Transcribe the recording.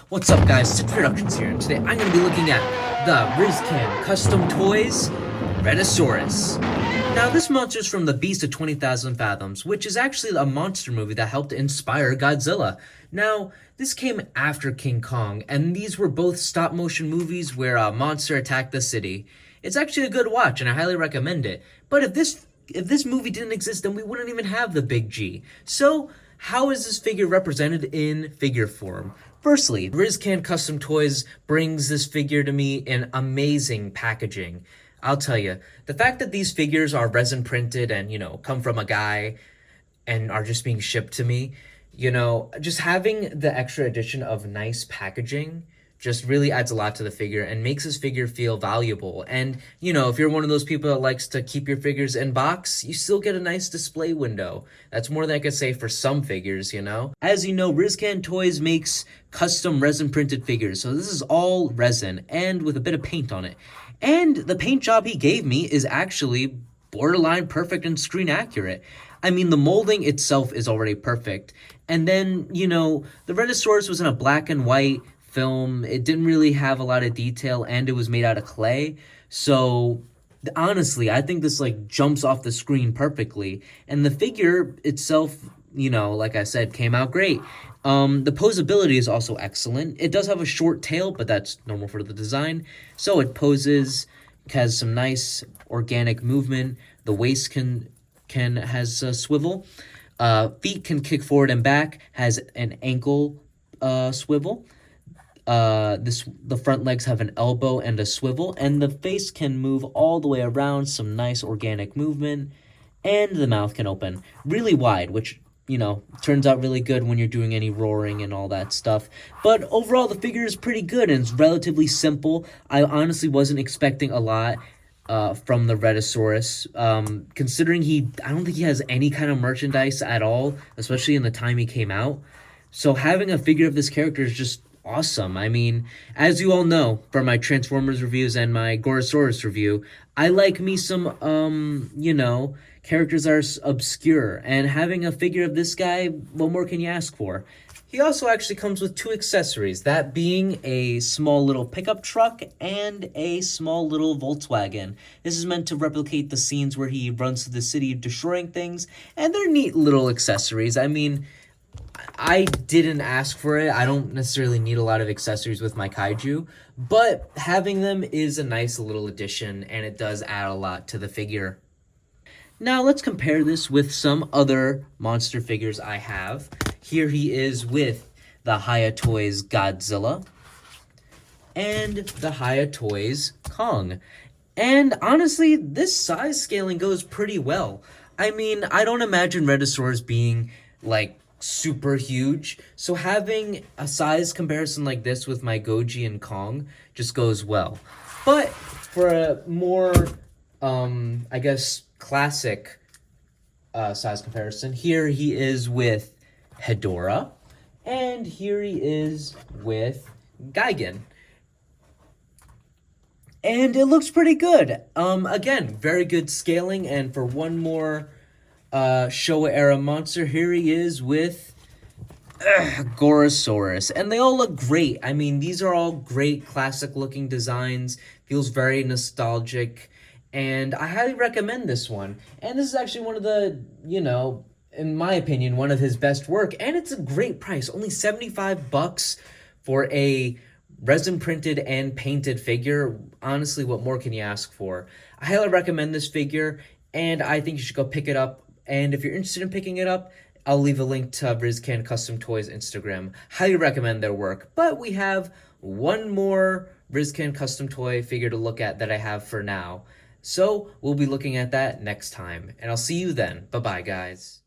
What's up guys, Sid Productions here, and today I'm going to be looking at the Ricsan Custom Toys Rhedosaurus. Now this monster is from the Beast of 20,000 Fathoms, which is actually a monster movie that helped inspire Godzilla. Now, this came after King Kong, and these were both stop-motion movies where a monster attacked the city. It's actually a good watch, and I highly recommend it. But if this movie didn't exist, then we wouldn't even have the Big G. So, how is this figure represented in figure form? Firstly, Ricsan Custom Toys brings this figure to me in amazing packaging. I'll tell you, the fact that these figures are resin printed and, come from a guy and are just being shipped to me, just having the extra addition of nice packaging just really adds a lot to the figure and makes this figure feel valuable. And, if you're one of those people that likes to keep your figures in box, you still get a nice display window. That's more than I could say for some figures, As you know, Ricsan Toys makes custom resin printed figures. So this is all resin and with a bit of paint on it. And the paint job he gave me is actually borderline perfect and screen accurate. I mean, the molding itself is already perfect. And then, the Rhedosaurus was in a black and white film. It didn't really have a lot of detail, and it was made out of clay. So honestly, I think this jumps off the screen perfectly. And the figure itself, like I said, came out great. The posability is also excellent. It does have a short tail, but that's normal for the design. So it poses, has some nice organic movement. The waist has a swivel. Feet can kick forward and back. Has an ankle swivel. The front legs have an elbow and a swivel, and the face can move all the way around, some nice organic movement, and the mouth can open really wide, which, turns out really good when you're doing any roaring and all that stuff. But overall, the figure is pretty good, and it's relatively simple. I honestly wasn't expecting a lot from the Rhedosaurus, considering I don't think he has any kind of merchandise at all, especially in the time he came out. So having a figure of this character is just awesome. I mean, as you all know from my Transformers reviews and my Gorosaurus review, I like me some, characters that are obscure, and having a figure of this guy, what more can you ask for? He also actually comes with 2 accessories, that being a small little pickup truck and a small little Volkswagen. This is meant to replicate the scenes where he runs through the city destroying things, and they're neat little accessories. I mean, I didn't ask for it. I don't necessarily need a lot of accessories with my kaiju, but having them is a nice little addition, and it does add a lot to the figure. Now let's compare this with some other monster figures I have. Here he is with the Hiya Toys Godzilla and the Hiya Toys Kong. And honestly, this size scaling goes pretty well. I mean, I don't imagine Rhedosaurus being super huge, so having a size comparison like this with my Goji and Kong just goes well. But for a more I guess classic size comparison, here he is with Hedorah, and here he is with Gigan, and it looks pretty good. Again, very good scaling. And for one more Showa era monster, here he is with Gorosaurus, and they all look great. I mean, these are all great classic looking designs, feels very nostalgic, and I highly recommend this one. And this is actually one of the, in my opinion, one of his best work, and it's a great price, only $75 for a resin printed and painted figure. Honestly, what more can you ask for? I highly recommend this figure, and I think you should go pick it up. And if you're interested in picking it up, I'll leave a link to Ricsan Custom Toys Instagram. Highly recommend their work. But we have one more Ricsan Custom Toy figure to look at that I have for now. So we'll be looking at that next time. And I'll see you then. Bye-bye, guys.